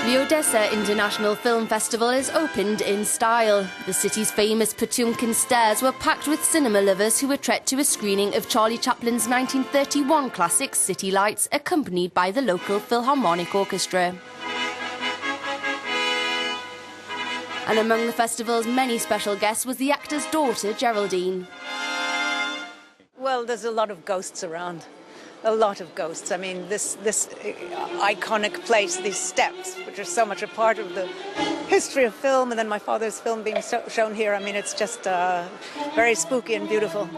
The Odessa International Film Festival is opened in style. The city's famous Potemkin stairs were packed with cinema lovers who were treated to a screening of Charlie Chaplin's 1931 classic City Lights, accompanied by the local Philharmonic Orchestra. And among the festival's many special guests was the actor's daughter, Geraldine. Well, there's a lot of ghosts around. A lot of ghosts. I mean, this iconic place, these steps, which are so much a part of the history of film, and then my father's film being shown here. I mean, it's just very spooky and beautiful.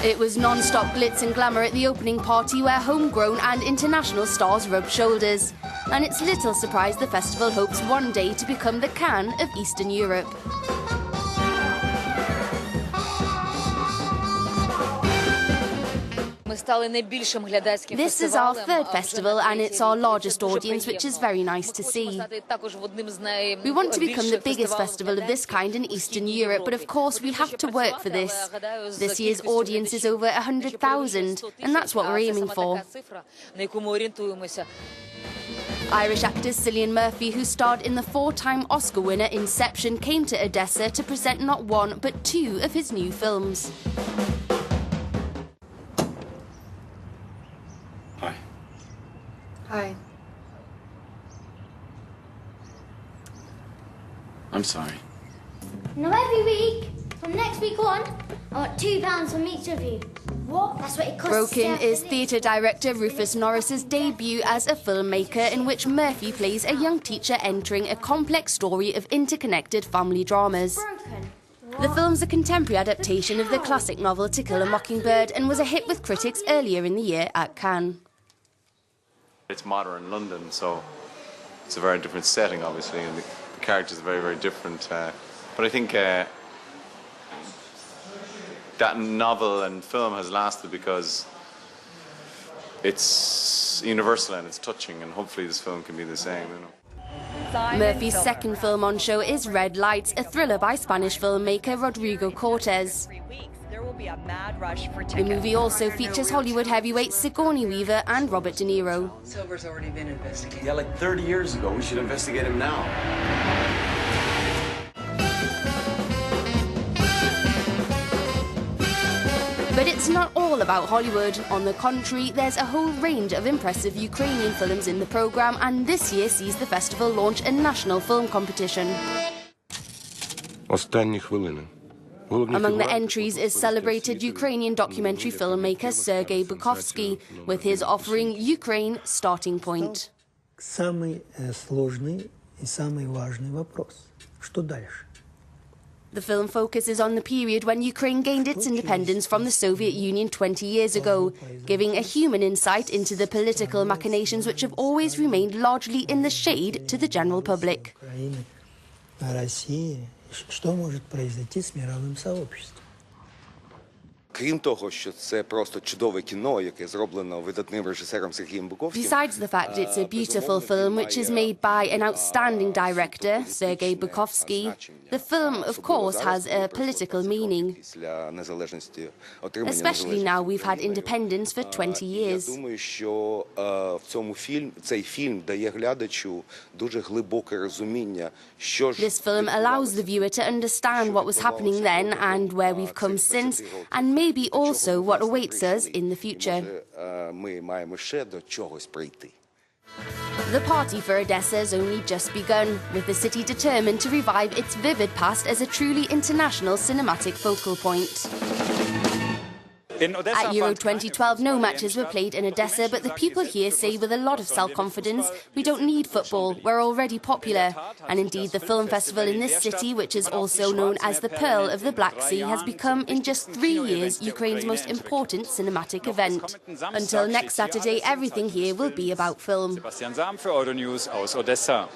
It was non-stop glitz and glamour at the opening party where homegrown and international stars rubbed shoulders. And it's little surprise the festival hopes one day to become the Cannes of Eastern Europe. This is our third festival and it's our largest audience, which is very nice to see. We want to become the biggest festival of this kind in Eastern Europe, but of course we have to work for this. This year's audience is over 100,000, and that's what we're aiming for. Irish actor Cillian Murphy, who starred in the four-time Oscar winner Inception, came to Odessa to present not one but two of his new films. Hi. Hi. I'm sorry. Now every week, from next week on, I want £2 from each of you. What? That's what it costs. Broken is theatre director Rufus Norris's debut as a filmmaker, in which Murphy plays a young teacher entering a complex story of interconnected family dramas. Broken. The film's a contemporary adaptation of the classic novel To Kill a Mockingbird and was a hit with critics earlier in the year at Cannes. It's modern London, so it's a very different setting, obviously, and the characters are very, very different. But I think that novel and film has lasted because it's universal and it's touching, and hopefully this film can be the same, you know. Murphy's second film on show is Red Lights, a thriller by Spanish filmmaker Rodrigo Cortés. The movie also features Hollywood heavyweights Sigourney Weaver and Robert De Niro. Silver's already been investigated. Yeah, like 30 years ago. We should investigate him now. But it's not all about Hollywood. On the contrary, there's a whole range of impressive Ukrainian films in the programme, and this year sees the festival launch a national film competition. Among the entries is celebrated Ukrainian documentary filmmaker Sergei Bukovski, with his offering Ukraine Starting Point. Самый сложный и самый важный вопрос. Что дальше? The film focuses on the period when Ukraine gained its independence from the Soviet Union 20 years ago, giving a human insight into the political machinations which have always remained largely in the shade to the general public. Что может произойти с мировым сообществом? Крім того, що це просто чудове кіно, яке зроблено видатним режисером Сергієм Буковським. Besides the fact it's a beautiful film which is made by an outstanding director, Sergei Bukovski, the film, of course, has a political meaning. Especially now we've had independence for 20 years. Я думаю, що цей фільм дає глядачу дуже глибоке розуміння, що ж... This film allows the viewer to understand what was happening then and where we've come since, and maybe also what awaits us in the future. The party for Odessa has only just begun, with the city determined to revive its vivid past as a truly international cinematic focal point. At Euro 2012, no matches were played in Odessa, but the people here say with a lot of self-confidence, we don't need football, we're already popular. And indeed, the film festival in this city, which is also known as the Pearl of the Black Sea, has become, in just 3 years, Ukraine's most important cinematic event. Until next Saturday, everything here will be about film. Sebastian Sam für Euronews aus Odessa.